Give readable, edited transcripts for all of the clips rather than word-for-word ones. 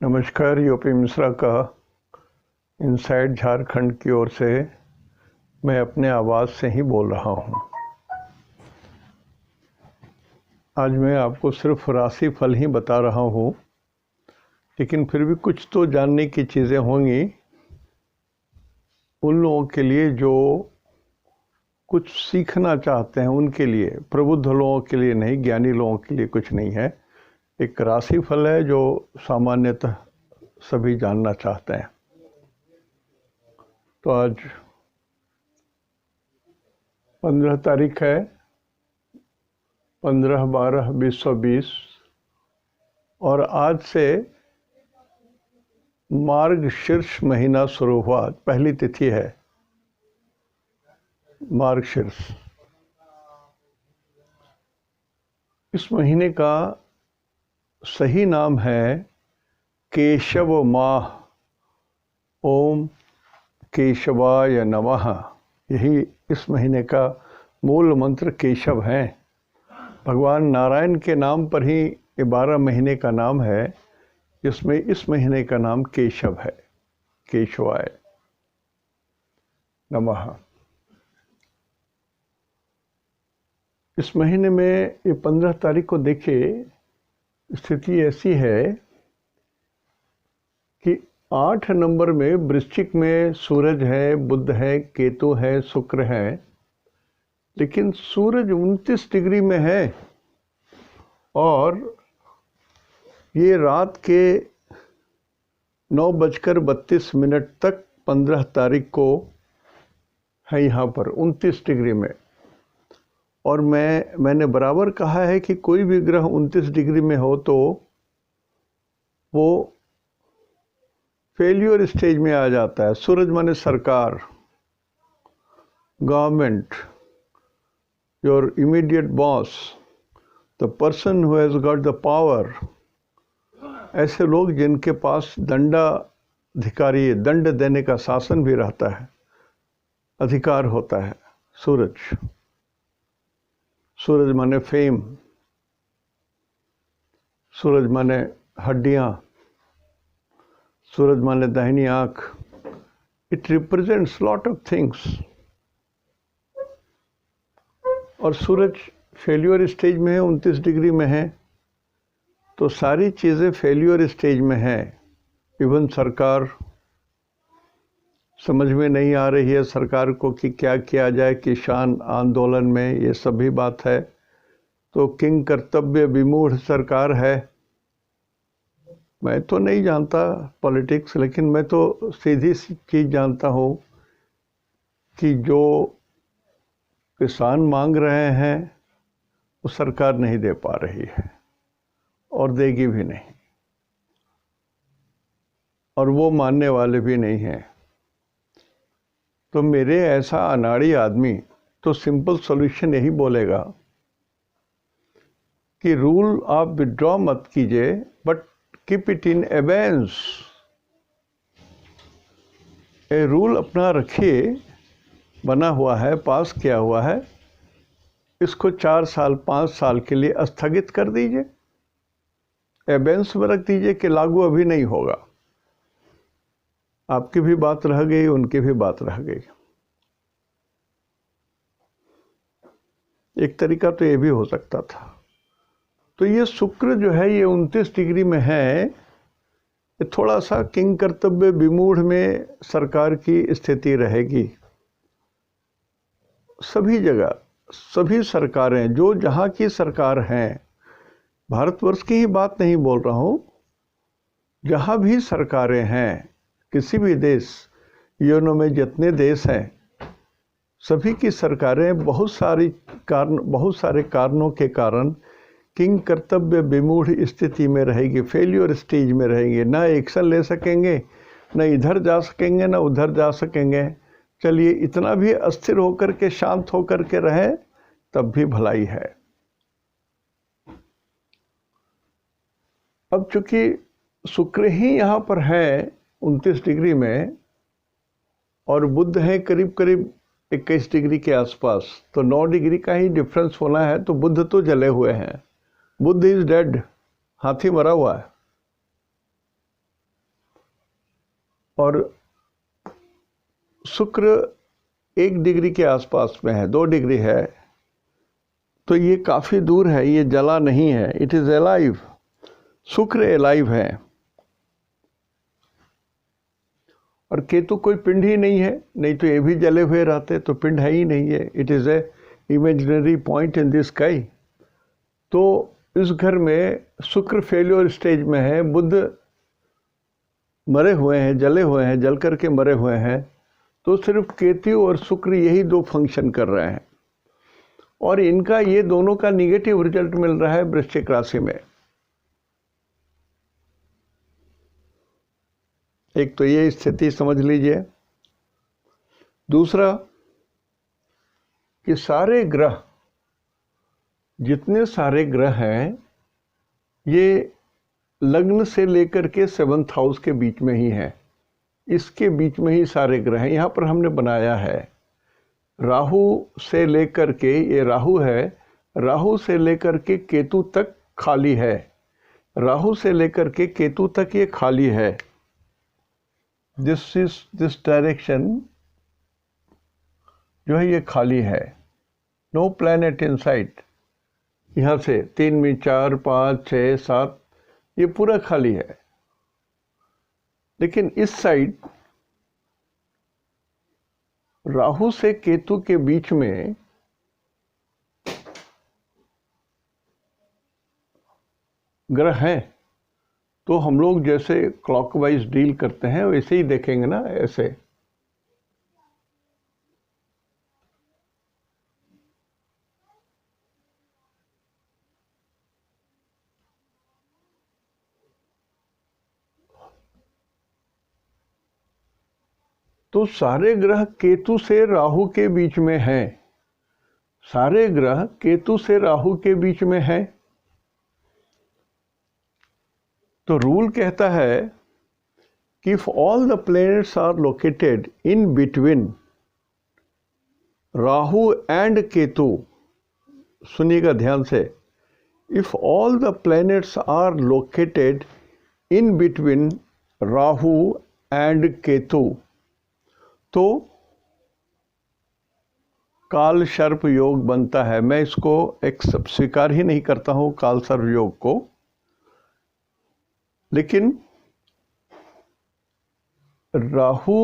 नमस्कार। यूपी मिश्रा का इनसाइड झारखंड की ओर से मैं अपने आवाज़ से ही बोल रहा हूँ। आज मैं आपको सिर्फ राशि फल ही बता रहा हूँ, लेकिन फिर भी कुछ तो जानने की चीज़ें होंगी उन लोगों के लिए जो कुछ सीखना चाहते हैं, उनके लिए, प्रबुद्ध लोगों के लिए नहीं, ज्ञानी लोगों के लिए कुछ नहीं है। एक राशि फल है जो सामान्यतः सभी जानना चाहते हैं। तो आज 15 तारीख है, 15/12/2020 और आज से मार्गशीर्ष महीना शुरू हुआ। पहली तिथि है मार्गशीर्ष। इस महीने का सही नाम है केशव माह। ओम केशवाय नमः। यही इस महीने का मूल मंत्र केशव है। भगवान नारायण के नाम पर ही ये 12 महीने का नाम है, जिसमें इस महीने का नाम केशव है। केशवाय नमः। इस महीने में ये 15 तारीख को देखिए, स्थिति ऐसी है कि 8 नंबर में वृश्चिक में सूरज है, बुध है, केतु है, शुक्र है, लेकिन सूरज 29 डिग्री में है और ये रात के 9:32 तक 15 तारीख को है यहाँ पर 29 डिग्री में। और मैंने बराबर कहा है कि कोई भी ग्रह 29 डिग्री में हो तो वो फेल्यूर स्टेज में आ जाता है। सूरज माने सरकार, government, your immediate boss, the person who has got the power. ऐसे लोग जिनके पास दंडाधिकारी, दंड देने का शासन भी रहता है, अधिकार होता है। सूरज माने फेम, सूरज माने हड्डियाँ, सूरज माने दाहिनी आँख। It represents lot of things. और सूरज फेल्यूर स्टेज में है, 29 डिग्री में है, तो सारी चीज़ें फेल्यूर स्टेज में है। इवन सरकार समझ में नहीं आ रही है सरकार को कि क्या किया जाए। किसान आंदोलन में ये सभी बात है। तो किंग कर्तव्य विमूढ़ सरकार है। मैं तो नहीं जानता पॉलिटिक्स, लेकिन मैं तो सीधी सी चीज़ जानता हूँ कि जो किसान मांग रहे हैं वो सरकार नहीं दे पा रही है और देगी भी नहीं, और वो मानने वाले भी नहीं हैं। तो मेरे ऐसा अनाड़ी आदमी तो सिंपल सॉल्यूशन यही बोलेगा कि रूल आप विड्रॉ मत कीजिए, बट कीप इट इन एबेंस। ये रूल अपना रखिए, बना हुआ है, पास किया हुआ है, इसको 4 साल 5 साल के लिए स्थगित कर दीजिए, एबेंस में रख दीजिए कि लागू अभी नहीं होगा। आपकी भी बात रह गई, उनकी भी बात रह गई। एक तरीका तो ये भी हो सकता था। तो ये शुक्र जो है, ये 29 डिग्री में है, ये थोड़ा सा किंग कर्तव्य विमूढ़ में सरकार की स्थिति रहेगी। सभी जगह सभी सरकारें, जो जहाँ की सरकार हैं, भारतवर्ष की ही बात नहीं बोल रहा हूँ, जहाँ भी सरकारें हैं, किसी भी देश, यूएनओ में जितने देश हैं, सभी की सरकारें बहुत सारे कारणों के कारण किंग कर्तव्य विमूढ़ स्थिति में रहेगी, फेल्यूर स्टेज में रहेंगे। ना एक्शन ले सकेंगे, न इधर जा सकेंगे, न उधर जा सकेंगे। चलिए, इतना भी अस्थिर होकर के, शांत होकर के रहे, तब भी भलाई है। अब चूंकि शुक्र ही यहाँ पर है 29 डिग्री में और बुध है करीब करीब 21 डिग्री के आसपास, तो 9 डिग्री का ही डिफरेंस होना है। तो बुध तो जले हुए हैं, बुध इज डेड, हाथी मरा हुआ है। और शुक्र 1 डिग्री के आसपास में है, 2 डिग्री है, तो ये काफ़ी दूर है, ये जला नहीं है, इट इज़ एलाइव। शुक्र एलाइव है और केतु कोई पिंड ही नहीं है, नहीं तो ये भी जले हुए रहते, तो पिंड है ही नहीं है, it is a imaginary point in the sky. तो इस घर में शुक्र फेल्योर स्टेज में है, बुध मरे हुए हैं, जले हुए हैं, जल करके मरे हुए हैं, तो सिर्फ केतु और शुक्र यही 2 फंक्शन कर रहे हैं और इनका ये दोनों का निगेटिव रिजल्ट मिल रहा है वृश्चिक राशि में। एक तो ये स्थिति समझ लीजिए। दूसरा कि सारे ग्रह, जितने सारे ग्रह हैं, ये लग्न से लेकर के 7th हाउस के बीच में ही है, इसके बीच में ही सारे ग्रह हैं। यहाँ पर हमने बनाया है राहु से लेकर के, ये राहु है, राहु से लेकर के केतु तक खाली है, राहु से लेकर के केतु तक ये खाली है। दिस डायरेक्शन जो है ये खाली है, नो प्लैनेट इन साइट। यहाँ से 3 में 4 5 6 7 ये पूरा खाली है। लेकिन इस साइड राहु से केतु के बीच में ग्रह हैं, तो हम लोग जैसे क्लॉकवाइज डील करते हैं वैसे ही देखेंगे ना, ऐसे। तो सारे ग्रह केतु से राहु के बीच में हैं, सारे ग्रह केतु से राहु के बीच में हैं। तो रूल कहता है कि if all the planets are located in between Rahu and Ketu, सुनिएगा ध्यान से, if all the planets are located in between Rahu and Ketu, तो काल सर्प योग बनता है। मैं इसको स्वीकार ही नहीं करता हूँ काल सर्प योग को, लेकिन राहु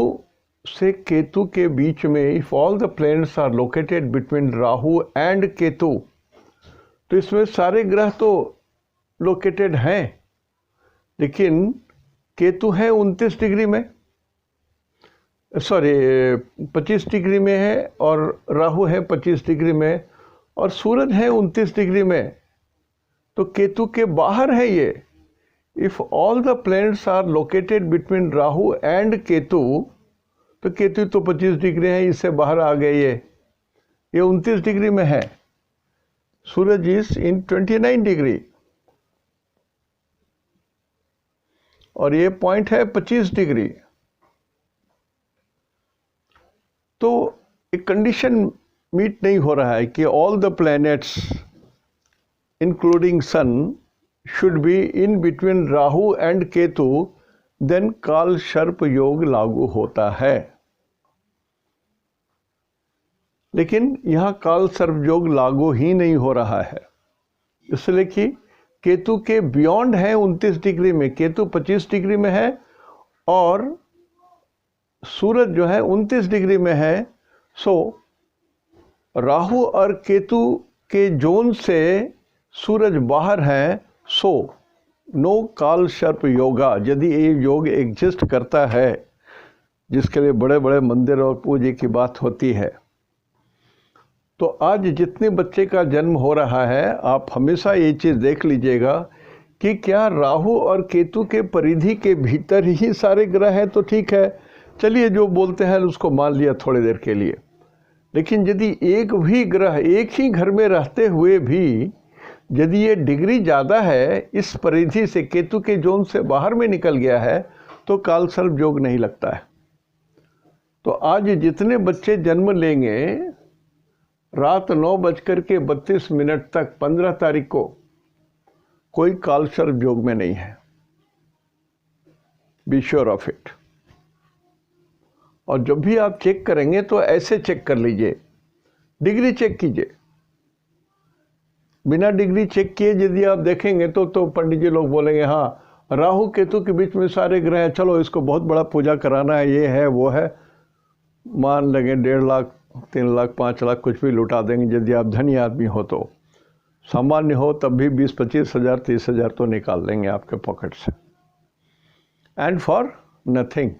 से केतु के बीच में if all the planets are located between Rahu and Ketu, तो इसमें सारे ग्रह तो लोकेटेड हैं, लेकिन केतु है 29 डिग्री में, सॉरी 25 डिग्री में है, और राहु है 25 डिग्री में, और सूरज है 29 डिग्री में, तो केतु के बाहर है ये। If all the planets are located between Rahu and Ketu, तो केतु तो 25 डिग्री है, इससे बाहर आ गए, ये 29 डिग्री में है। सूरज इज इन 29 डिग्री और ये पॉइंट है 25 डिग्री। तो एक कंडीशन मीट नहीं हो रहा है कि all the planets including sun should be in between Rahu and Ketu, then काल सर्प योग लागू होता है। लेकिन यहाँ काल सर्प योग लागू ही नहीं हो रहा है, इसलिए कि केतु के बियॉन्ड है 29 डिग्री में, केतु 25 डिग्री में है और सूरज जो है 29 डिग्री में है। सो राहु और केतु के जोन से सूरज बाहर है, सो नो काल सर्प योगा। यदि ये योग एग्जिस्ट करता है, जिसके लिए बड़े बड़े मंदिर और पूजा की बात होती है, तो आज जितने बच्चे का जन्म हो रहा है, आप हमेशा ये चीज़ देख लीजिएगा कि क्या राहु और केतु के परिधि के भीतर ही सारे ग्रह हैं, तो ठीक है, चलिए जो बोलते हैं उसको मान लिया थोड़ी देर के लिए। लेकिन यदि एक भी ग्रह एक ही घर में रहते हुए भी यदि ये डिग्री ज़्यादा है, इस परिधि से केतु के जोन से बाहर में निकल गया है, तो काल सर्प योग नहीं लगता है। तो आज जितने बच्चे जन्म लेंगे रात 9:32 तक 15 तारीख को, कोई काल सर्प योग में नहीं है, बी श्योर ऑफ इट। और जब भी आप चेक करेंगे तो ऐसे चेक कर लीजिए, डिग्री चेक कीजिए। बिना डिग्री चेक किए यदि आप देखेंगे तो पंडित जी लोग बोलेंगे हाँ राहु केतु के बीच में सारे ग्रह हैं, चलो इसको बहुत बड़ा पूजा कराना है, ये है वो है, मान लेंगे 1.5 लाख 3 लाख 5 लाख कुछ भी लुटा देंगे। यदि आप धनी आदमी हो तो, सामान्य हो तब भी 20-25 हज़ार 30 हज़ार तो निकाल लेंगे आपके पॉकेट से, एंड फॉर नथिंग।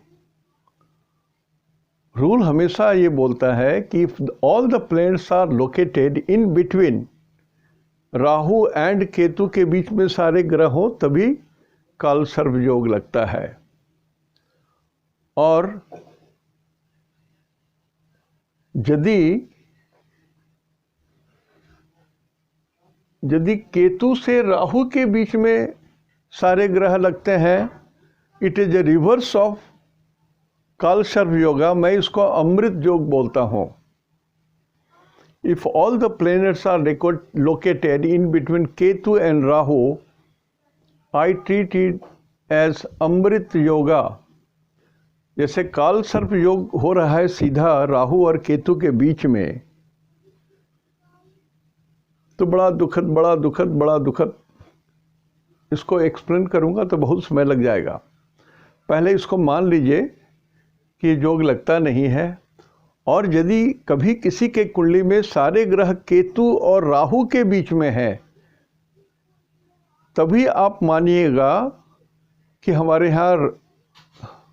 रूल हमेशा ये बोलता है कि all the planets are located in between, Rahu and Ketu के बीच में सारे ग्रह हो तभी काल सर्प योग लगता है। और यदि केतु से राहु के बीच में सारे ग्रह लगते हैं, it is a reverse of kaal sarp yoga. मैं इसको अमृत योग बोलता हूं। If all the planets are located in between Ketu and Rahu, I treat it as amrit yoga. जैसे काल सर्प योग हो रहा है सीधा राहु और केतु के बीच में, तो बड़ा दुखद बड़ा दुखद बड़ा दुखद। इसको एक्सप्लेन करूंगा तो बहुत समय लग जाएगा। पहले इसको मान लीजिए कि योग लगता नहीं है। और यदि कभी किसी के कुंडली में सारे ग्रह केतु और राहु के बीच में है, तभी आप मानिएगा कि हमारे यहाँ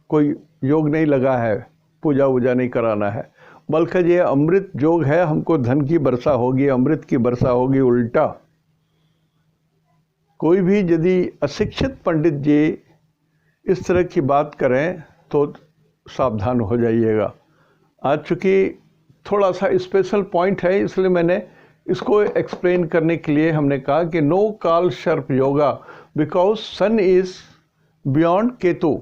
कोई योग नहीं लगा है, पूजा वूजा नहीं कराना है, बल्कि ये अमृत योग है, हमको धन की वर्षा होगी, अमृत की वर्षा होगी। उल्टा कोई भी यदि अशिक्षित पंडित जी इस तरह की बात करें तो सावधान हो जाइएगा। आज चूँकि थोड़ा सा स्पेशल पॉइंट है, इसलिए मैंने इसको एक्सप्लेन करने के लिए हमने कहा कि no kaal sarp yoga because sun is beyond Ketu.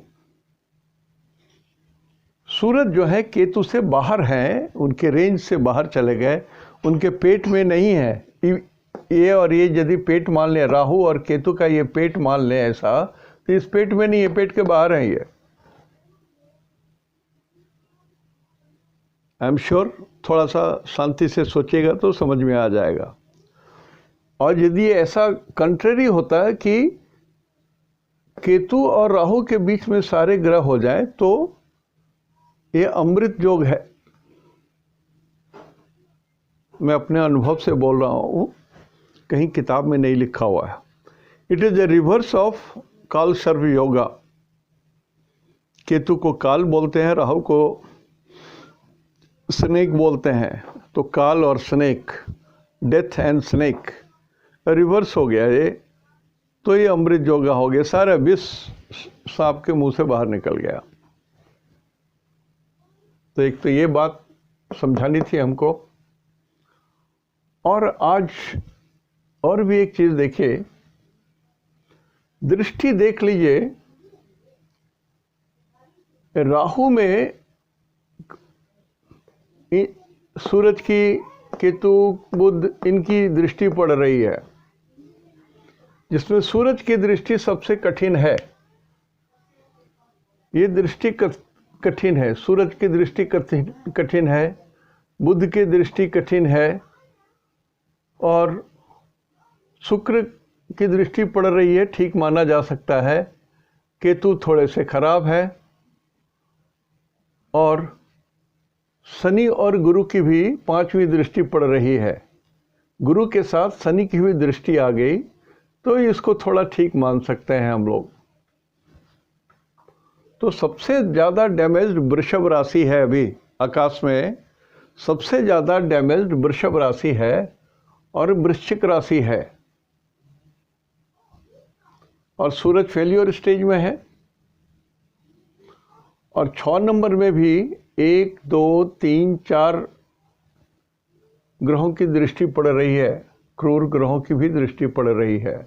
सूरज जो है केतु से बाहर हैं, उनके रेंज से बाहर चले गए, उनके पेट में नहीं है। ये और ये यदि पेट मान लें, राहु और केतु का ये पेट मान लें ऐसा, तो इस पेट में नहीं है, पेट के बाहर है ये। आई एम श्योर थोड़ा सा शांति से सोचिएगा तो समझ में आ जाएगा। और यदि ऐसा कंट्रेरी होता है कि केतु और राहु के बीच में सारे ग्रह हो जाए तो ये अमृत योग है। मैं अपने अनुभव से बोल रहा हूँ, कहीं किताब में नहीं लिखा हुआ है। It is a reverse of kaal sarp yoga. Ketu को काल बोलते हैं, राहु को स्नेक बोलते हैं। तो काल और snake, death and snake reverse हो गया ये, तो ये अमृत योगा हो गया। सारा विष सांप के मुंह से बाहर निकल गया। तो एक तो ये बात समझानी थी हमको। और आज और भी एक चीज देखिए, दृष्टि देख लीजिए। राहु में सूरज की, केतु, बुध, इनकी दृष्टि पड़ रही है, जिसमें सूरज की दृष्टि सबसे कठिन है। ये दृष्टि कठिन है, सूरज की दृष्टि कठिन है, बुध की दृष्टि कठिन है, और शुक्र की दृष्टि पड़ रही है, ठीक माना जा सकता है। केतु थोड़े से खराब है, और शनि और गुरु की भी 5वीं दृष्टि पड़ रही है। गुरु के साथ शनि की भी दृष्टि आ गई, तो इसको थोड़ा ठीक मान सकते हैं हम लोग। तो सबसे ज़्यादा डैमेज्ड वृषभ राशि है। अभी आकाश में सबसे ज़्यादा डैमेज्ड वृषभ राशि है और वृश्चिक राशि है, और सूरज फेलियर स्टेज में है। और 6 नंबर में भी 1, 2, 3, 4 ग्रहों की दृष्टि पड़ रही है, क्रूर ग्रहों की भी दृष्टि पड़ रही है।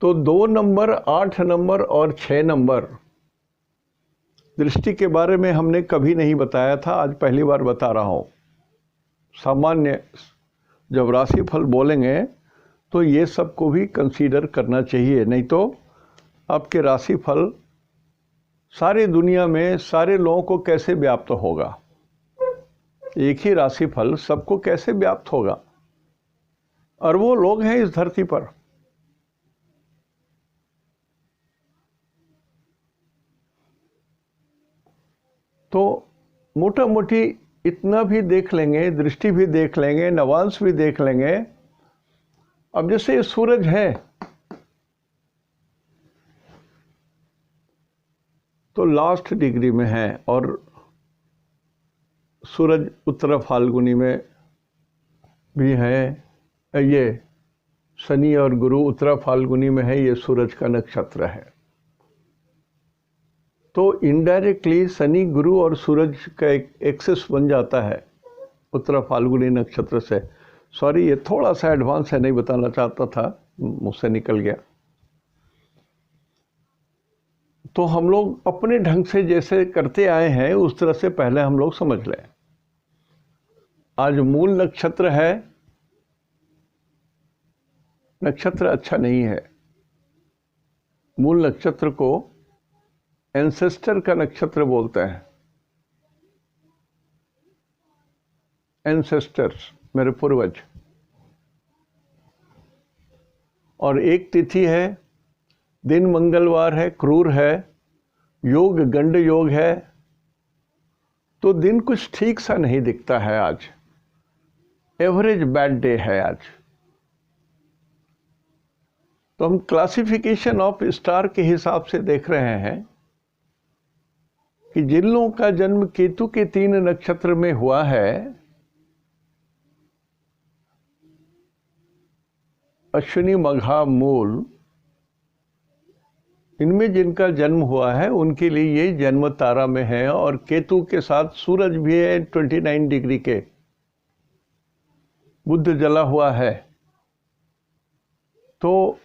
तो 2 नंबर, 8 नंबर और 6 नंबर दृष्टि के बारे में हमने कभी नहीं बताया था, आज पहली बार बता रहा हूँ। सामान्य जब राशिफल बोलेंगे तो ये सब को भी कंसीडर करना चाहिए, नहीं तो आपके राशिफल सारी दुनिया में सारे लोगों को कैसे व्याप्त होगा? एक ही राशिफल सबको कैसे व्याप्त होगा? अरबों लोग हैं इस धरती पर। तो मोटा मोटी इतना भी देख लेंगे, दृष्टि भी देख लेंगे, नवांश भी देख लेंगे। अब जैसे सूरज है तो लास्ट डिग्री में है और सूरज उत्तरा फाल्गुनी में भी है। ये शनि और गुरु उत्तरा फाल्गुनी में है, ये सूरज का नक्षत्र है। तो इनडायरेक्टली शनि गुरु और सूरज का एक एक्सेस बन जाता है उत्तरा फाल्गुनी नक्षत्र से। सॉरी, ये थोड़ा सा एडवांस है, नहीं बताना चाहता था, मुझसे निकल गया। तो हम लोग अपने ढंग से जैसे करते आए हैं उस तरह से पहले हम लोग समझ लें। आज मूल नक्षत्र है, नक्षत्र अच्छा नहीं है। मूल नक्षत्र को एंसेस्टर का नक्षत्र बोलते हैं। एंसेस्टर्स, मेरे पूर्वज। और एक तिथि है, दिन मंगलवार है, क्रूर है, योग गंड योग है। तो दिन कुछ ठीक सा नहीं दिखता है आज, एवरेज बैड डे है आज। तो हम क्लासिफिकेशन ऑफ स्टार के हिसाब से देख रहे हैं कि जिन लोगों का जन्म केतु के 3 नक्षत्र में हुआ है, अश्विनी मघा मूल, इनमें जिनका जन्म हुआ है उनके लिए ये जन्म तारा में है। और केतु के साथ सूरज भी है 29 डिग्री के, बुध जला हुआ है। तो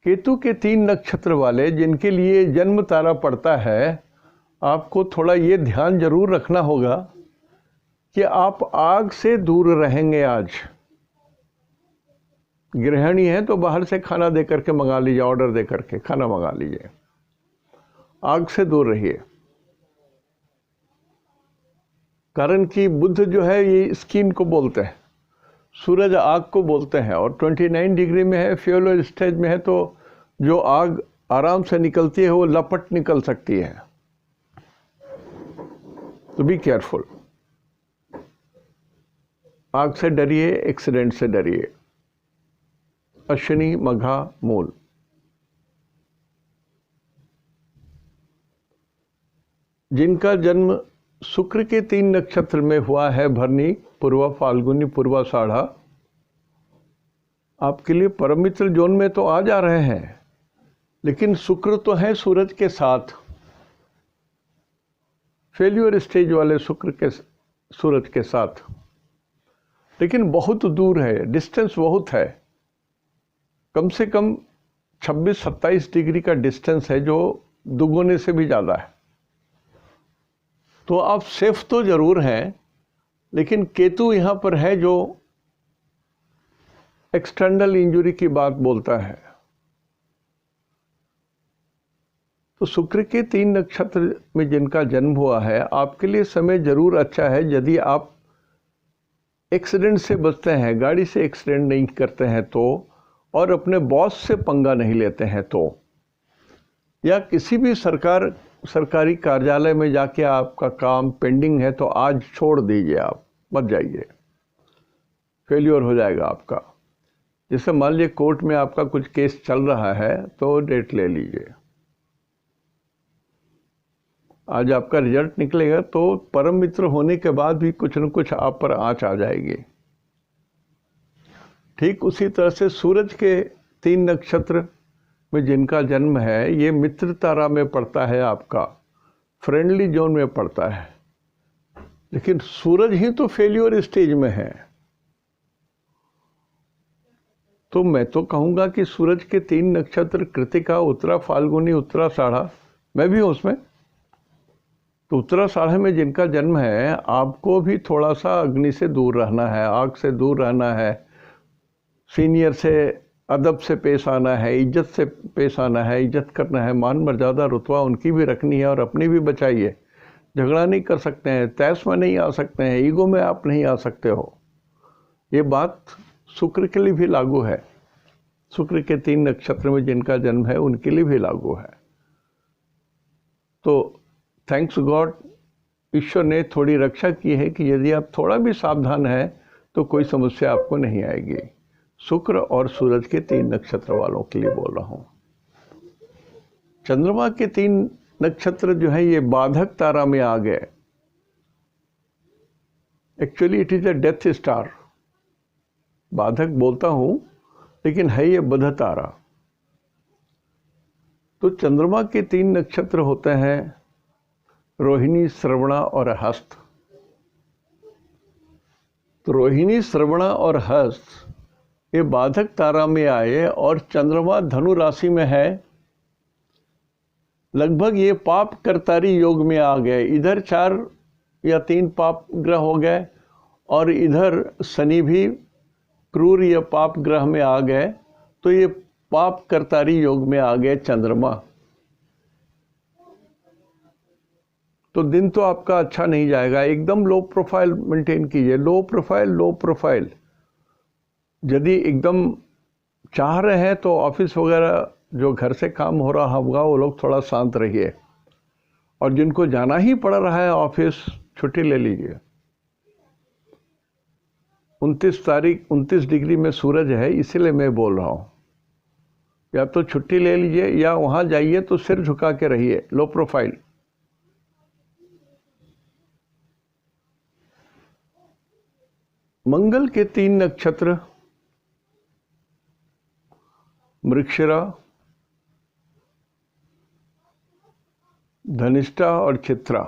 केतु के 3 नक्षत्र वाले जिनके लिए जन्म तारा पड़ता है, आपको थोड़ा ये ध्यान जरूर रखना होगा कि आप आग से दूर रहेंगे। आज गृहिणी है तो बाहर से खाना दे करके मंगा लीजिए, ऑर्डर दे करके खाना मंगा लीजिए। आग से दूर रहिए, कारण कि बुध जो है ये स्किन को बोलते हैं, सूरज आग को बोलते हैं। और 29 डिग्री में है, फ्यूल स्टेज में है, तो जो आग आराम से निकलती है वो लपट निकल सकती है। तो बी केयरफुल, आग से डरिए, एक्सीडेंट से डरिए। अश्विनी मघा मूल। जिनका जन्म शुक्र के 3 नक्षत्र में हुआ है, भरनी, पूर्वा फाल्गुनी, पूर्वाषाढ़ा, आपके लिए परम मित्र जोन में तो आ जा रहे हैं, लेकिन शुक्र तो है सूरज के साथ, फेल्यूर स्टेज वाले शुक्र के सूरज के साथ, लेकिन बहुत दूर है, डिस्टेंस बहुत है। कम से कम 26-27 डिग्री का डिस्टेंस है, जो दुगुने से भी ज़्यादा है। तो आप सेफ तो जरूर हैं, लेकिन केतु यहाँ पर है जो एक्सटर्नल इंजरी की बात बोलता है। तो शुक्र के 3 नक्षत्र में जिनका जन्म हुआ है, आपके लिए समय जरूर अच्छा है यदि आप एक्सीडेंट से बचते हैं, गाड़ी से एक्सीडेंट नहीं करते हैं तो, और अपने बॉस से पंगा नहीं लेते हैं तो, या किसी भी सरकारी कार्यालय में जाके आपका काम पेंडिंग है तो आज छोड़ दीजिए, आप मत जाइए, फेल्योर हो जाएगा आपका। जैसे मान लीजिए कोर्ट में आपका कुछ केस चल रहा है तो डेट ले लीजिए, आज आपका रिजल्ट निकलेगा तो परम मित्र होने के बाद भी कुछ न कुछ आप पर आँच आ जाएगी। ठीक उसी तरह से सूरज के 3 नक्षत्र में जिनका जन्म है, ये मित्र तारा में पड़ता है, आपका फ्रेंडली जोन में पड़ता है, लेकिन सूरज ही तो फेल्योर स्टेज में है। तो मैं तो कहूँगा कि सूरज के 3 नक्षत्र कृतिका, उत्तरा फाल्गुनी, उत्तराषाढ़ा, मैं भी हूँ उसमें। तो उत्तराषाढ़ा में जिनका जन्म है, आपको भी थोड़ा सा अग्नि से दूर रहना है, आग से दूर रहना है, सीनियर से अदब से पेश आना है, इज्जत से पेश आना है, इज्जत करना है, मान मर्यादा रुतबा उनकी भी रखनी है और अपनी भी बचाइए। झगड़ा नहीं कर सकते हैं, तैश में नहीं आ सकते हैं, ईगो में आप नहीं आ सकते हो। ये बात शुक्र के लिए भी लागू है। शुक्र के 3 नक्षत्र में जिनका जन्म है उनके लिए भी लागू है। तो थैंक्स गॉड, ईश्वर ने थोड़ी रक्षा की है कि यदि आप थोड़ा भी सावधान हैं तो कोई समस्या आपको नहीं आएगी। शुक्र और सूरज के 3 नक्षत्र वालों के लिए बोल रहा हूं। चंद्रमा के 3 नक्षत्र जो है ये बाधक तारा में आ गए। Actually it is a death star. बाधक बोलता हूं लेकिन है ये बध तारा। तो चंद्रमा के 3 नक्षत्र होते हैं रोहिणी, श्रवणा और हस्त। तो रोहिणी, श्रवणा और हस्त ये बाधक तारा में आए और चंद्रमा धनु राशि में है। लगभग ये पाप करतारी योग में आ गए। इधर 4 या 3 पाप ग्रह हो गए और इधर शनि भी क्रूर या पाप ग्रह में आ गए। तो ये पाप करतारी योग में आ गए चंद्रमा। तो दिन तो आपका अच्छा नहीं जाएगा। एकदम लो प्रोफाइल मेंटेन कीजिए। Low profile. यदि एकदम चाह रहे हैं तो ऑफिस वगैरह जो घर से काम हो रहा होगा वो लोग थोड़ा शांत रहिए, और जिनको जाना ही पड़ रहा है ऑफिस, छुट्टी ले लीजिए। 29 डिग्री में सूरज है, इसीलिए मैं बोल रहा हूँ। या तो छुट्टी ले लीजिए या वहाँ जाइए तो सिर झुका के रहिए। Low profile. मंगल के 3 नक्षत्र मृगशिरा, धनिष्ठा और चित्रा।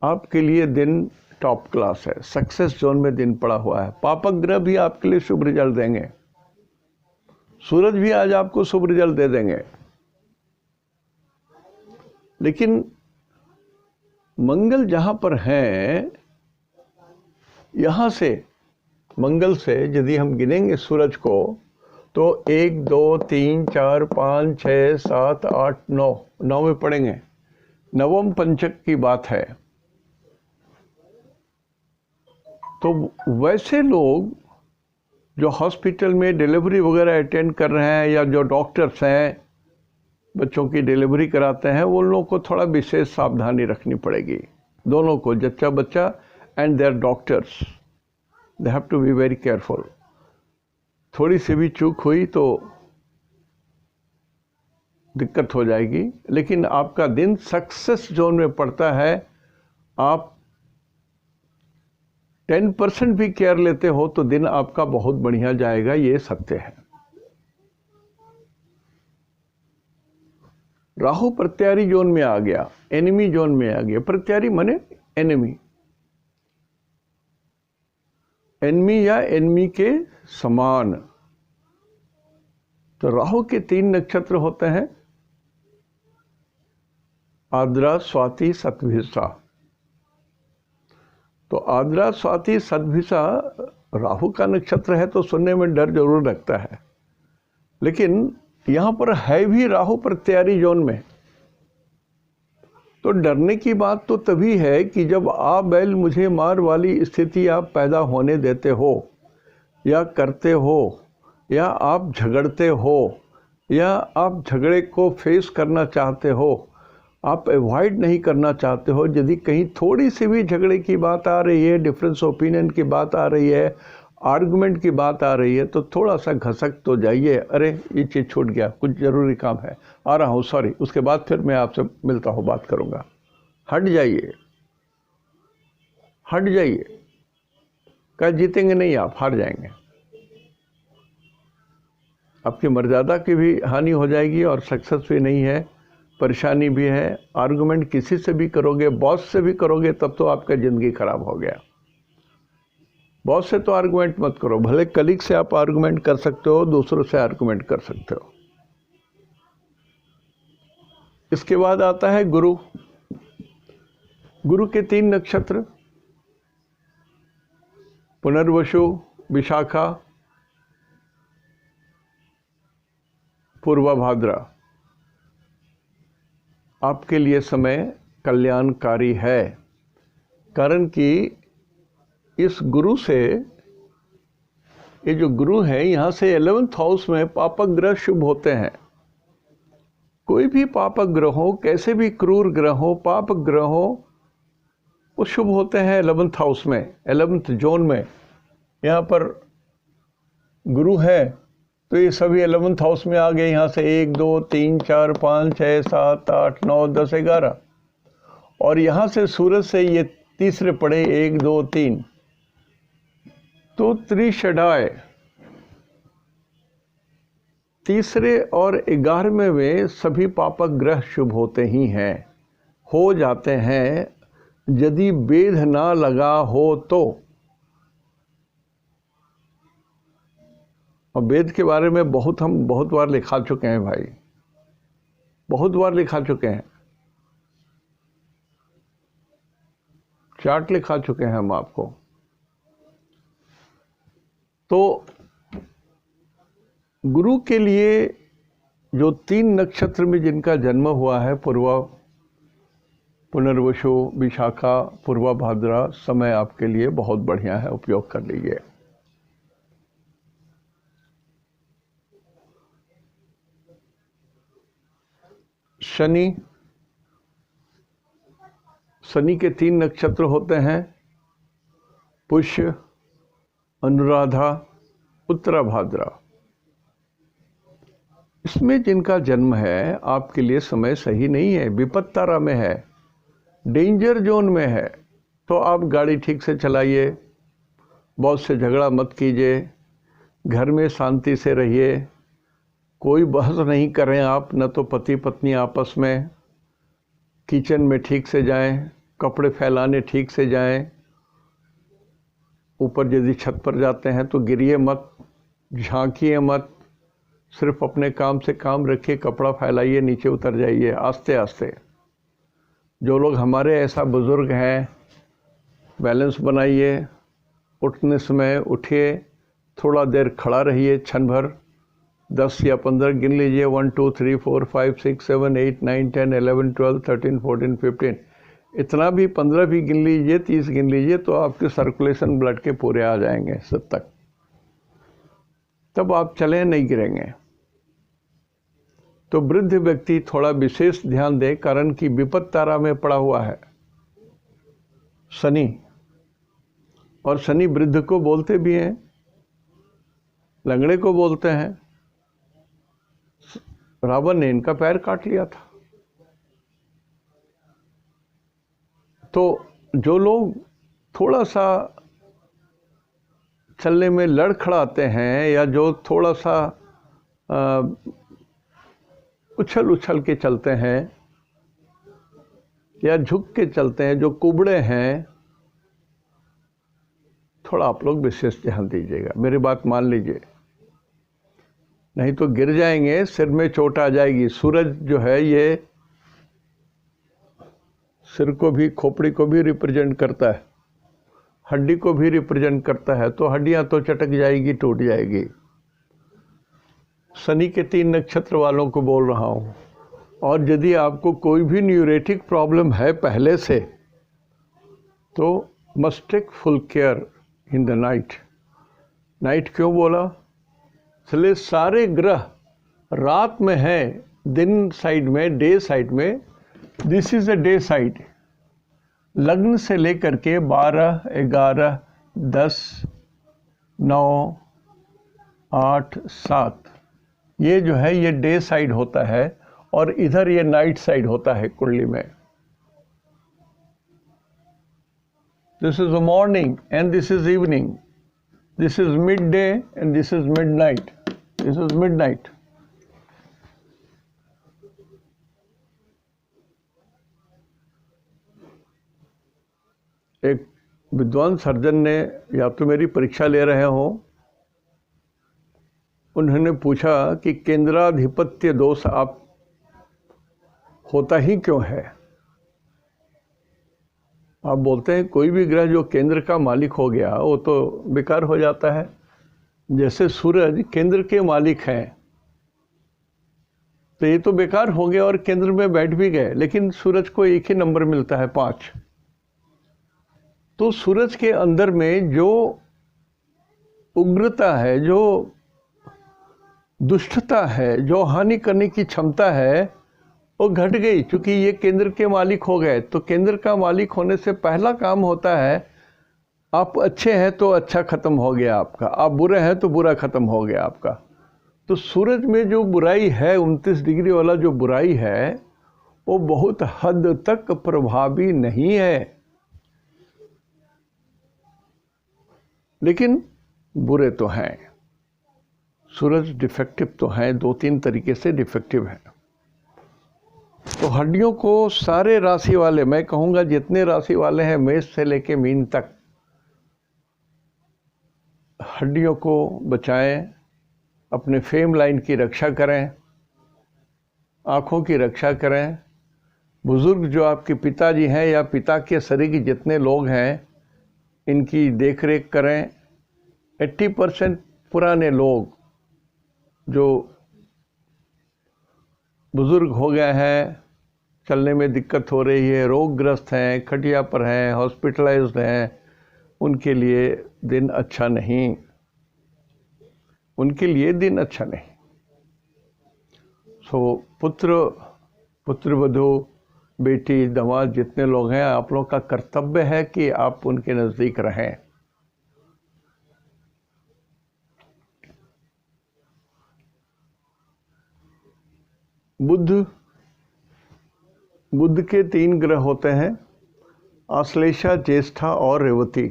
आपके लिए दिन टॉप क्लास है। सक्सेस जोन में दिन पड़ा हुआ है। पापक ग्रह भी आपके लिए शुभ रिजल्ट देंगे। सूरज भी आज आपको शुभ रिजल्ट दे देंगे। लेकिन मंगल जहां पर है, यहां से मंगल से यदि हम गिनेंगे सूरज को तो 1 2 3 4 5 6 7 8 9 में पड़ेंगे। नवम पंचक की बात है। तो वैसे लोग जो हॉस्पिटल में डिलीवरी वगैरह अटेंड कर रहे हैं या जो डॉक्टर्स हैं, बच्चों की डिलीवरी कराते हैं, वो लोगों को थोड़ा विशेष सावधानी रखनी पड़ेगी। दोनों को, जच्चा बच्चा and their doctors, they have to be very careful. थोड़ी सी भी चूक हुई तो दिक्कत हो जाएगी। लेकिन आपका दिन सक्सेस जोन में पड़ता है। आप 10% भी केयर लेते हो तो दिन आपका बहुत बढ़िया जाएगा, ये सत्य है। राहु प्रत्यारी जोन में आ गया, एनिमी जोन में आ गया। प्रत्यारी माने एनिमी, एनिमी या एनिमी के समान। तो राहु के 3 नक्षत्र होते हैं आद्रा, स्वाति, शतभिषा। तो आद्रा, स्वाति, शतभिषा राहु का नक्षत्र है तो सुनने में डर जरूर लगता है, लेकिन यहां पर है भी राहु प्रत्यारी जोन में। तो डरने की बात तो तभी है कि जब आप बैल मुझे मार वाली स्थिति आप पैदा होने देते हो या करते हो, या आप झगड़ते हो, या आप झगड़े को फेस करना चाहते हो, आप अवॉइड नहीं करना चाहते हो। यदि कहीं थोड़ी सी भी झगड़े की बात आ रही है, डिफरेंस ओपिनियन की बात आ रही है, आर्गुमेंट की बात आ रही है, तो थोड़ा सा घसक तो जाइए। अरे ये चीज़ छूट गया, कुछ ज़रूरी काम है, आ रहा हूँ, सॉरी, उसके बाद फिर मैं आपसे मिलता हूँ, बात करूँगा। हट जाइए, हट जाइए। क्या जीतेंगे नहीं, आप हार जाएंगे। आपकी मर्यादा की भी हानि हो जाएगी और सक्सेस भी नहीं है, परेशानी भी है। आर्गुमेंट किसी से भी करोगे, बॉस से भी करोगे, तब तो आपका ज़िंदगी खराब हो गया। बॉस से तो आर्गुमेंट मत करो, भले कलीग से आप आर्गुमेंट कर सकते हो, दूसरों से आर्गुमेंट कर सकते हो। इसके बाद आता है गुरु। गुरु के 3 नक्षत्र पुनर्वसु, विशाखा, पूर्वा भाद्रा आपके लिए समय कल्याणकारी है, कारण कि इस गुरु से, ये जो गुरु है यहाँ से 11th हाउस में पापक ग्रह शुभ होते हैं। कोई भी पापक ग्रह हो, कैसे भी क्रूर ग्रह हो, पापक ग्रह हो, वो शुभ होते हैं 11th हाउस में, 11th जोन में। यहाँ पर गुरु है तो ये सभी 11th हाउस में आ गए। यहाँ से 1 2 3 4 5 6 7 8 9 10 11, और यहाँ से सूरज से ये तीसरे पड़े 1 2 3, तो त्रिषडाय तीसरे और 11वें में सभी पापक ग्रह शुभ होते ही हैं, हो जाते हैं, यदि वेद ना लगा हो तो। और वेद के बारे में हम बहुत बार लिखा चुके हैं भाई, बहुत बार लिखा चुके हैं, चार्ट लिखा चुके हैं हम आपको। तो गुरु के लिए जो 3 नक्षत्र में जिनका जन्म हुआ है, पूर्वा, पुनर्वसु, विशाखा, पूर्वा भाद्रा, समय आपके लिए बहुत बढ़िया है, उपयोग कर लीजिए। शनि के 3 नक्षत्र होते हैं, पुष्य, अनुराधा, उत्तरा भाद्रा। इसमें जिनका जन्म है आपके लिए समय सही नहीं है, विपत्त तारा में है, डेंजर जोन में है। तो आप गाड़ी ठीक से चलाइए, बॉस से झगड़ा मत कीजिए, घर में शांति से रहिए, कोई बहस नहीं करें आप, न तो पति पत्नी आपस में, किचन में ठीक से जाएं, कपड़े फैलाने ठीक से जाएं, ऊपर यदि छत पर जाते हैं तो गिरिए मत, झांकिए मत, सिर्फ अपने काम से काम रखिए, कपड़ा फैलाइए, नीचे उतर जाइए आस्ते आस्ते। जो लोग हमारे ऐसा बुज़ुर्ग हैं, बैलेंस बनाइए, उठने समय उठिए, थोड़ा देर खड़ा रहिए, क्षण भर 10 या 15 गिन लीजिए, 1 2 3 4 5 6 7 8 9 10 11 12 13 14 15, इतना भी 15 भी गिन लीजिए, 30 गिन लीजिए, तो आपके सर्कुलेशन ब्लड के पूरे आ जाएंगे 70 तक, तब आप चलें, नहीं गिरेंगे। तो वृद्ध व्यक्ति थोड़ा विशेष ध्यान दें, कारण कि विपत्त तारा में पड़ा हुआ है शनि, और शनि वृद्ध को बोलते भी हैं, लंगड़े को बोलते हैं। रावण ने इनका पैर काट लिया था। तो जो लोग थोड़ा सा चलने में लड़खड़ाते हैं, या जो थोड़ा सा उछल उछल के चलते हैं या झुक के चलते हैं, जो कुबड़े हैं, थोड़ा आप लोग विशेष ध्यान दीजिएगा, मेरी बात मान लीजिए, नहीं तो गिर जाएंगे, सिर में चोट आ जाएगी। सूरज जो है ये सिर को भी, खोपड़ी को भी रिप्रेजेंट करता है, हड्डी को भी रिप्रेजेंट करता है, तो हड्डियां तो चटक जाएगी, टूट जाएगी। शनि के 3 नक्षत्र वालों को बोल रहा हूँ। और यदि आपको कोई भी न्यूरेटिक प्रॉब्लम है पहले से, तो must take full care in the night. Night क्यों बोला? इसलिए सारे ग्रह रात में हैं, दिन साइड में, डे साइड में। This is a day side. लग्न से लेकर के 12 11 10 9 8 7, ये जो है ये डे साइड होता है, और इधर ये नाइट साइड होता है कुंडली में। This is the morning and this is evening, this is mid day and this is mid night, this is mid night. एक विद्वान सर्जन ने, या तो मेरी परीक्षा ले रहे हो, उन्होंने पूछा कि केंद्राधिपत्य दोष आप होता ही क्यों है? आप बोलते हैं कोई भी ग्रह जो केंद्र का मालिक हो गया वो तो बेकार हो जाता है। जैसे सूरज केंद्र के मालिक हैं, तो ये तो बेकार हो गया और केंद्र में बैठ भी गए, लेकिन सूरज को एक ही नंबर मिलता है 5। तो सूरज के अंदर में जो उग्रता है, जो दुष्टता है, जो हानि करने की क्षमता है, वो घट गई, क्योंकि ये केंद्र के मालिक हो गए। तो केंद्र का मालिक होने से पहला काम होता है, आप अच्छे हैं तो अच्छा खत्म हो गया आपका, आप बुरे हैं तो बुरा खत्म हो गया आपका। तो सूरज में जो बुराई है, 29 डिग्री वाला जो बुराई है, वो बहुत हद तक प्रभावी नहीं है, लेकिन बुरे तो हैं। सूरज डिफेक्टिव तो हैं, 2-3 तरीके से डिफेक्टिव है। तो हड्डियों को सारे राशि वाले, मैं कहूँगा जितने राशि वाले हैं मेष से लेके मीन तक, हड्डियों को बचाएं, अपने फेम लाइन की रक्षा करें, आँखों की रक्षा करें। बुज़ुर्ग जो आपके पिताजी हैं या पिता के शरीर के जितने लोग हैं, इनकी देख रेख करें। 80% पुराने लोग जो बुज़ुर्ग हो गए हैं, चलने में दिक्कत हो रही है, रोगग्रस्त हैं, खटिया पर हैं, हॉस्पिटलाइज्ड हैं, उनके लिए दिन अच्छा नहीं, उनके लिए दिन अच्छा नहीं। सो पुत्रवधू, बेटी, दामाद जितने लोग हैं, आप लोग का कर्तव्य है कि आप उनके नज़दीक रहें। बुध के 3 ग्रह होते हैं, आश्लेषा, ज्येष्ठा और रेवती।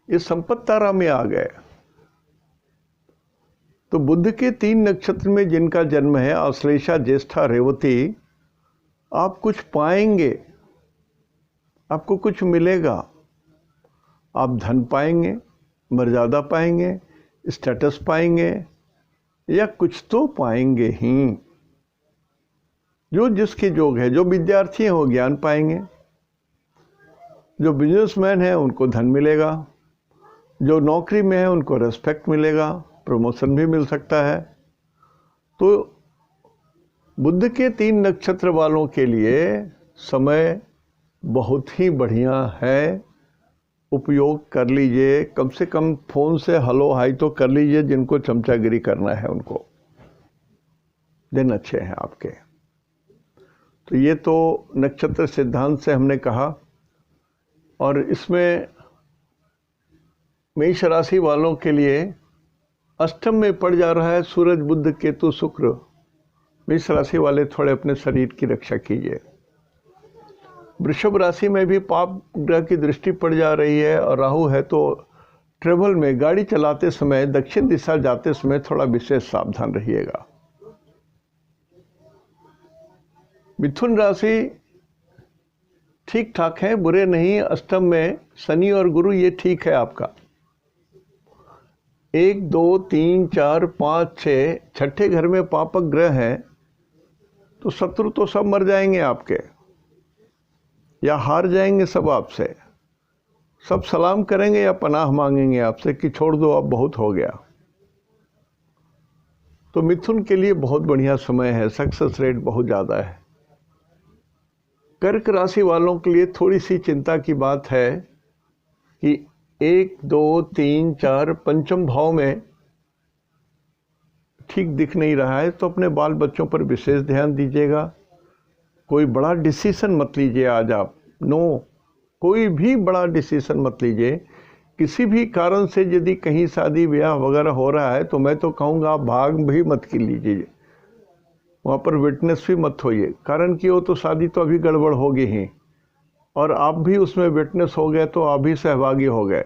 ये संपत तारा में आ गए। तो बुध के 3 नक्षत्र में जिनका जन्म है, आश्लेषा, ज्येष्ठा, रेवती, आप कुछ पाएंगे, आपको कुछ मिलेगा। आप धन पाएंगे, मर्यादा पाएंगे, स्टेटस पाएंगे, या कुछ तो पाएंगे ही। जो जिसके योग है, जो विद्यार्थी हैं वो ज्ञान पाएंगे, जो बिजनेसमैन है उनको धन मिलेगा, जो नौकरी में है उनको रेस्पेक्ट मिलेगा, प्रमोशन भी मिल सकता है। तो बुध के 3 नक्षत्र वालों के लिए समय बहुत ही बढ़िया है, उपयोग कर लीजिए। कम से कम फ़ोन से हेलो हाई तो कर लीजिए, जिनको चमचागिरी करना है उनको। दिन अच्छे हैं आपके। तो ये तो नक्षत्र सिद्धांत से हमने कहा। और इसमें मेष राशि वालों के लिए अष्टम में पड़ जा रहा है सूरज, बुध, केतु, शुक्र। मेष राशि वाले थोड़े अपने शरीर की रक्षा कीजिए। वृषभ राशि में भी पाप ग्रह की दृष्टि पड़ जा रही है और राहु है, तो ट्रेवल में, गाड़ी चलाते समय, दक्षिण दिशा जाते समय थोड़ा विशेष सावधान रहिएगा। मिथुन राशि ठीक ठाक है, बुरे नहीं। अष्टम में शनि और गुरु, ये ठीक है आपका। 1, 2, 3, 4, 5, 6 छठे घर में पापक ग्रह है, तो शत्रु तो सब मर जाएंगे आपके, या हार जाएंगे सब आपसे। सब सलाम करेंगे या पनाह मांगेंगे आपसे कि छोड़ दो, अब बहुत हो गया। तो मिथुन के लिए बहुत बढ़िया समय है, सक्सेस रेट बहुत ज़्यादा है। कर्क राशि वालों के लिए थोड़ी सी चिंता की बात है कि 1, 2, 3, 4 पंचम भाव में ठीक दिख नहीं रहा है, तो अपने बाल बच्चों पर विशेष ध्यान दीजिएगा। कोई बड़ा डिसीजन मत लीजिए आज आप, नो, कोई भी बड़ा डिसीजन मत लीजिए। किसी भी कारण से यदि कहीं शादी ब्याह वगैरह हो रहा है, तो मैं तो कहूँगा आप भाग भी मत कर लीजिए, वहाँ पर विटनेस भी मत होइए। कारण कि वो तो शादी तो अभी गड़बड़ होगी ही, और आप भी उसमें विटनेस हो गए तो आप भी सहभागी हो गए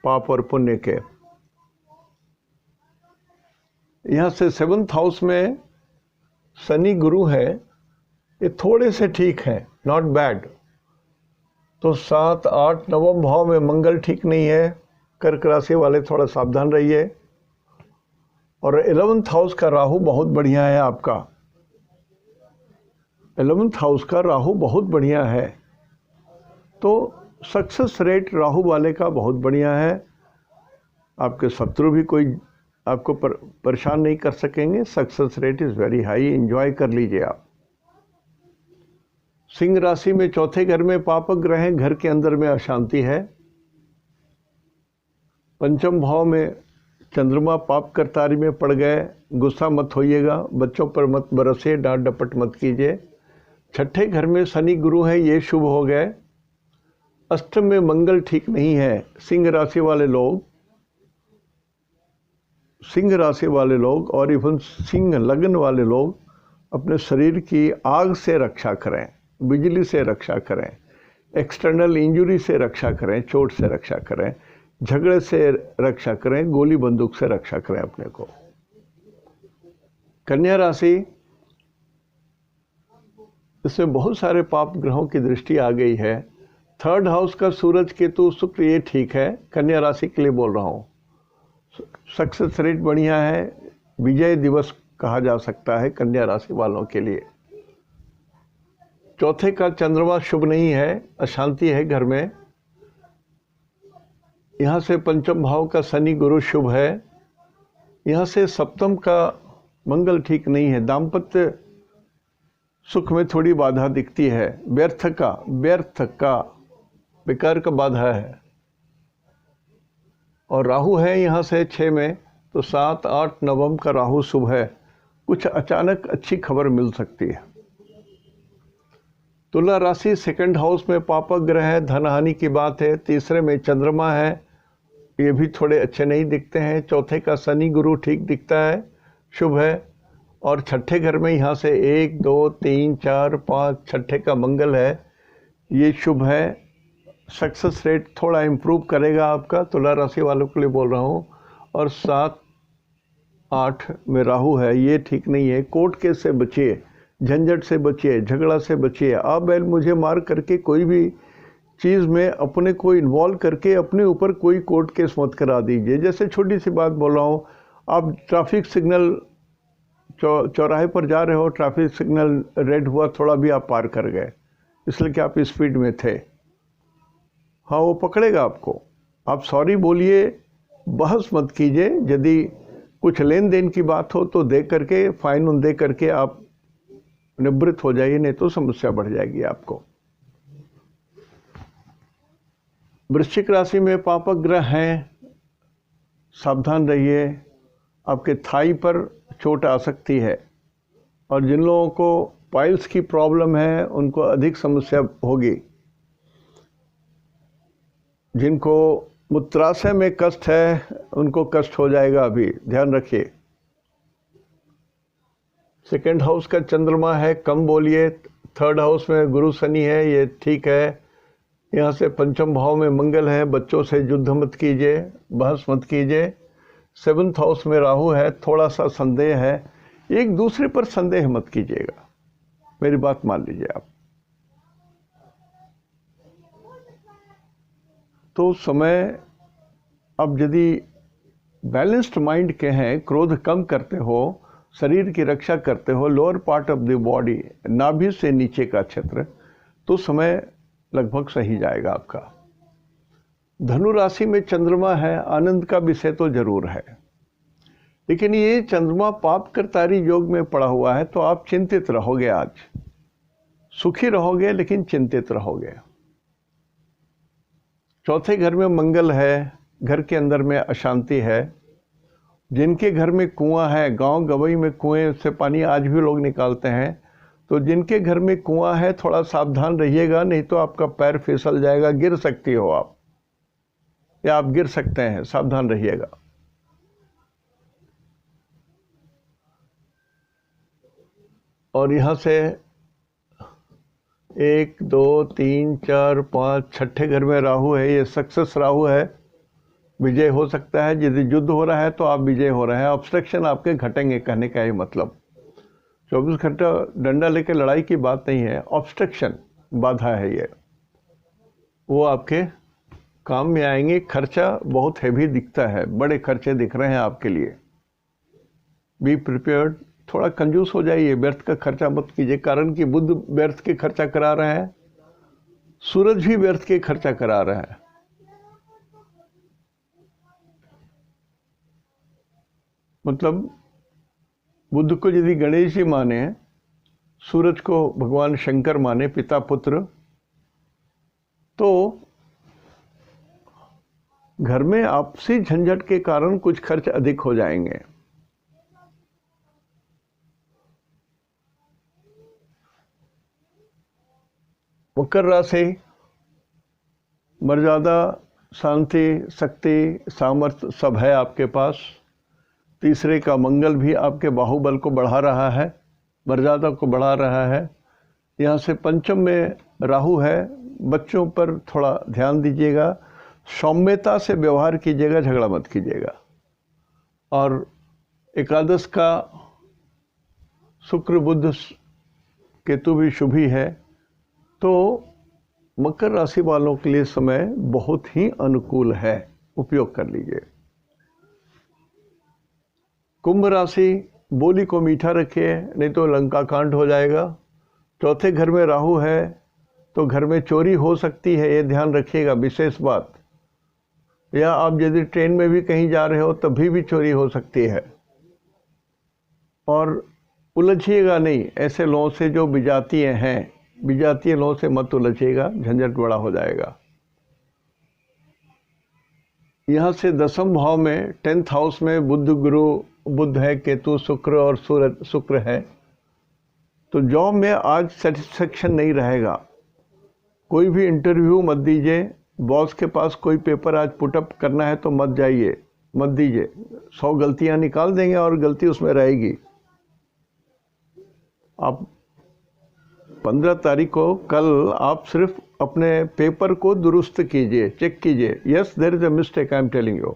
पाप और पुण्य के। यहाँ से 7th हाउस में शनि गुरु है, ये थोड़े से ठीक है, नॉट बैड। तो 7, 8, 9वें भाव में मंगल ठीक नहीं है, कर्क राशि वाले थोड़ा सावधान रहिए। और 11th हाउस का राहु बहुत बढ़िया है आपका। 11th हाउस का राहु बहुत बढ़िया है, तो सक्सेस रेट राहु वाले का बहुत बढ़िया है। आपके शत्रु भी कोई आपको परेशान नहीं कर सकेंगे। Success rate is very high, enjoy कर लीजिए आप। सिंह राशि में चौथे घर में पापक ग्रह हैं, घर के अंदर में अशांति है। पंचम भाव में चंद्रमा पाप करतारी में पड़ गए, गुस्सा मत होइएगा, बच्चों पर मत बरसे, डांट डपट मत कीजिए। छठे घर में शनि गुरु हैं, ये शुभ हो गए। अष्टम में मंगल ठीक नहीं है। सिंह राशि वाले लोग और इवन सिंह लग्न वाले लोग अपने शरीर की आग से रक्षा करें, बिजली से रक्षा करें, एक्सटर्नल इंजरी से रक्षा करें, चोट से रक्षा करें, झगड़े से रक्षा करें, गोली बंदूक से रक्षा करें अपने को। कन्या राशि, इसमें बहुत सारे पाप ग्रहों की दृष्टि आ गई है। थर्ड हाउस का सूरज केतु शुक्र, ये ठीक है। कन्या राशि के लिए बोल रहा हूँ। सक्सेस रेट बढ़िया है, विजय दिवस कहा जा सकता है कन्या राशि वालों के लिए। चौथे का चंद्रमा शुभ नहीं है, अशांति है घर में। यहाँ से पंचम भाव का शनि गुरु शुभ है। यहाँ से सप्तम का मंगल ठीक नहीं है, दाम्पत्य सुख में थोड़ी बाधा दिखती है। व्यर्थ का बेकार का बाधा है। और राहु है यहाँ से 6 में, तो 7, 8 नवम का राहु शुभ है। कुछ अचानक अच्छी खबर मिल सकती है। तुला राशि सेकंड हाउस में पापक ग्रह है, धन हानि की बात है। तीसरे में चंद्रमा है, ये भी थोड़े अच्छे नहीं दिखते हैं। चौथे का शनि गुरु ठीक दिखता है, शुभ है। और छठे घर में यहाँ से 1, 2, 3, 4, 5 छठे का मंगल है, ये शुभ है। सक्सेस रेट थोड़ा इम्प्रूव करेगा आपका, तुला राशि वालों के लिए बोल रहा हूँ। और 7, 8 में राहु है, ये ठीक नहीं है। कोर्ट केस से बचिए, झंझट से बचिए, झगड़ा से बचिए। आप बैल मुझे मार करके कोई भी चीज़ में अपने को इन्वॉल्व करके अपने ऊपर कोई कोर्ट केस मत करा दीजिए। जैसे छोटी सी बात बोल रहा हूँ, आप ट्रैफिक सिग्नल चौराहे पर जा रहे हो, ट्रैफिक सिग्नल रेड हुआ, थोड़ा भी आप पार कर गए इसलिए कि आप स्पीड में थे, हाँ वो पकड़ेगा आपको। आप सॉरी बोलिए, बहस मत कीजिए। यदि कुछ लेन देन की बात हो तो दे करके, फाइन दे करके आप निवृत्त हो जाइए, नहीं तो समस्या बढ़ जाएगी आपको। वृश्चिक राशि में पापक ग्रह हैं, सावधान रहिए। आपके थाई पर चोट आ सकती है। और जिन लोगों को पाइल्स की प्रॉब्लम है उनको अधिक समस्या होगी। जिनको मूत्राशय में कष्ट है उनको कष्ट हो जाएगा, अभी ध्यान रखिए। सेकेंड हाउस का चंद्रमा है, कम बोलिए। थर्ड हाउस में गुरु शनि है, ये ठीक है। यहाँ से पंचम भाव में मंगल है, बच्चों से युद्ध मत कीजिए, बहस मत कीजिए। सेवन्थ हाउस में राहु है, थोड़ा सा संदेह है, एक दूसरे पर संदेह मत कीजिएगा, मेरी बात मान लीजिए आप। तो समय अब यदि बैलेंस्ड माइंड के हैं, क्रोध कम करते हो, शरीर की रक्षा करते हो, lower part of the body, नाभि से नीचे का क्षेत्र, तो समय लगभग सही जाएगा आपका। धनु राशि में चंद्रमा है, आनंद का विषय तो जरूर है, लेकिन ये चंद्रमा पाप करतारी योग में पड़ा हुआ है, तो आप चिंतित रहोगे। आज सुखी रहोगे लेकिन चिंतित रहोगे। चौथे घर में मंगल है, घर के अंदर में अशांति है। जिनके घर में कुआं है, गांव गवई में कुएं से पानी आज भी लोग निकालते हैं, तो जिनके घर में कुआं है थोड़ा सावधान रहिएगा, नहीं तो आपका पैर फिसल जाएगा, गिर सकती हो आप, या आप गिर सकते हैं, सावधान रहिएगा। और यहाँ से 1, 2, 3, 4, 5 छठे घर में राहु है, ये सक्सेस राहु है, विजय हो सकता है। यदि युद्ध हो रहा है तो आप विजय हो रहे हैं, ऑब्स्ट्रक्शन आपके घटेंगे, कहने का ही मतलब। 24 घंटा डंडा लेके लड़ाई की बात नहीं है, ऑब्स्ट्रक्शन बाधा है ये, वो आपके काम में आएंगे। खर्चा बहुत हैवी दिखता है, बड़े खर्चे दिख रहे हैं आपके लिए, बी प्रिपेयर्ड। थोड़ा कंजूस हो जाइए, व्यर्थ का खर्चा मत कीजिए, कारण कि बुध व्यर्थ के खर्चा करा रहे हैं, सूरज भी व्यर्थ के खर्चा करा रहे हैं। मतलब बुद्ध को यदि गणेश जी माने, सूरज को भगवान शंकर माने, पिता पुत्र, तो घर में आपसी झंझट के कारण कुछ खर्च अधिक हो जाएंगे। मकर राशि, मर्यादा, शांति, शक्ति, सामर्थ्य सब है आपके पास। तीसरे का मंगल भी आपके बाहुबल को बढ़ा रहा है, मर्यादा को बढ़ा रहा है। यहाँ से पंचम में राहु है। बच्चों पर थोड़ा ध्यान दीजिएगा, सौम्यता से व्यवहार कीजिएगा, झगड़ा मत कीजिएगा। और एकादश का शुक्र बुध केतु भी शुभ ही है, तो मकर राशि वालों के लिए समय बहुत ही अनुकूल है, उपयोग कर लीजिए। कुंभ राशि, बोली को मीठा रखिए, नहीं तो लंका कांड हो जाएगा। चौथे घर में राहु है तो घर में चोरी हो सकती है, ये ध्यान रखिएगा, विशेष बात। या आप यदि ट्रेन में भी कहीं जा रहे हो तभी भी चोरी हो सकती है। और उलझिएगा नहीं ऐसे लोगों से जो विजातीय हैं, विजातीय लोगों से मत उलझिएगा, झंझट बड़ा हो जाएगा। यहाँ से दसम भाव में 10th हाउस में बुध है, केतु, शुक्र और सूरज, शुक्र है। तो जॉब में आज सेटिस्फेक्शन नहीं रहेगा। कोई भी इंटरव्यू मत दीजिए, बॉस के पास कोई पेपर आज पुटअप करना है तो मत जाइए, मत दीजिए। 100 गलतियां निकाल देंगे और गलती उसमें रहेगी। आप 15 तारीख को कल आप सिर्फ अपने पेपर को दुरुस्त कीजिए, चेक कीजिए। Yes, there is a mistake, I am telling you.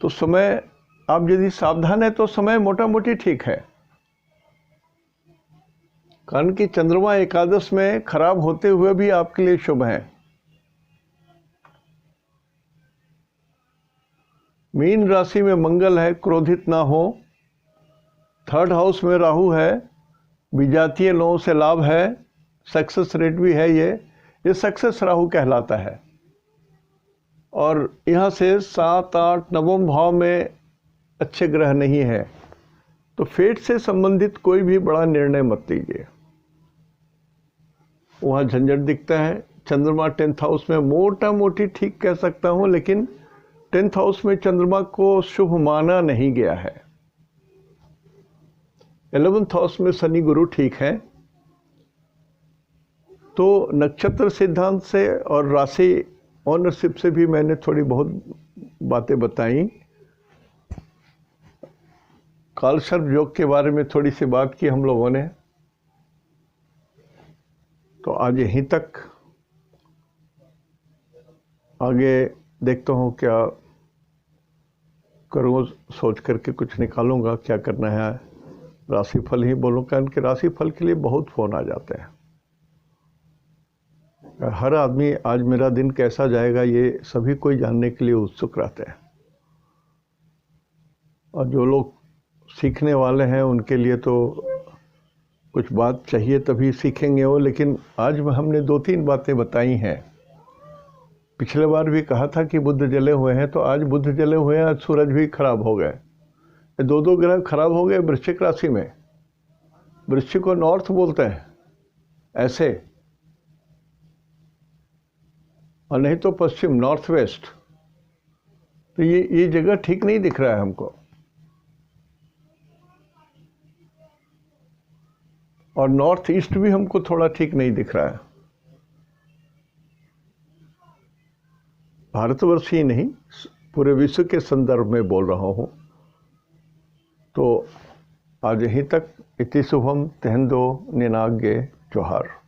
तो समय आप यदि सावधान है तो समय मोटा मोटी ठीक है। कारण कि चंद्रमा एकादश में खराब होते हुए भी आपके लिए शुभ है। मीन राशि में मंगल है, क्रोधित ना हो। 3rd हाउस में राहु है, विजातीय लोगों से लाभ है, सक्सेस रेट भी है। ये सक्सेस राहु कहलाता है। और यहाँ से 7, 8, नवम भाव में अच्छे ग्रह नहीं है, तो फेट से संबंधित कोई भी बड़ा निर्णय मत लीजिए, वहाँ झंझट दिखता है। चंद्रमा 10th हाउस में मोटा मोटी ठीक कह सकता हूँ, लेकिन 10th हाउस में चंद्रमा को शुभ माना नहीं गया है। 11th हाउस में शनि गुरु ठीक है। तो नक्षत्र सिद्धांत से और राशि ऑनरशिप से भी मैंने थोड़ी बहुत बातें बताई। कालसर्प योग के बारे में थोड़ी सी बात की हम लोगों ने। तो आज यहीं तक, आगे देखता हूँ क्या करूँ, सोच करके कुछ निकालूंगा क्या करना है। राशिफल ही बोलूँ, कारण कि राशिफल के लिए बहुत फ़ोन आ जाते हैं। हर आदमी आज मेरा दिन कैसा जाएगा ये सभी कोई जानने के लिए उत्सुक रहते हैं। और जो लोग सीखने वाले हैं उनके लिए तो कुछ बात चाहिए तभी सीखेंगे वो। लेकिन आज हमने 2-3 बातें बताई हैं। पिछले बार भी कहा था कि बुध जले हुए हैं, तो आज बुध जले हुए हैं, आज सूरज भी खराब हो गए। 2 ग्रह खराब हो गए वृश्चिक राशि में। वृश्चिक को नॉर्थ बोलते हैं ऐसे, और नहीं तो पश्चिम, नॉर्थ वेस्ट। तो ये जगह ठीक नहीं दिख रहा है हमको। और नॉर्थ ईस्ट भी हमको थोड़ा ठीक नहीं दिख रहा है। भारतवर्ष ही नहीं, पूरे विश्व के संदर्भ में बोल रहा हूँ। तो आज यहीं तक। इति शुभम तेहंदो निनाग्ये जोहार।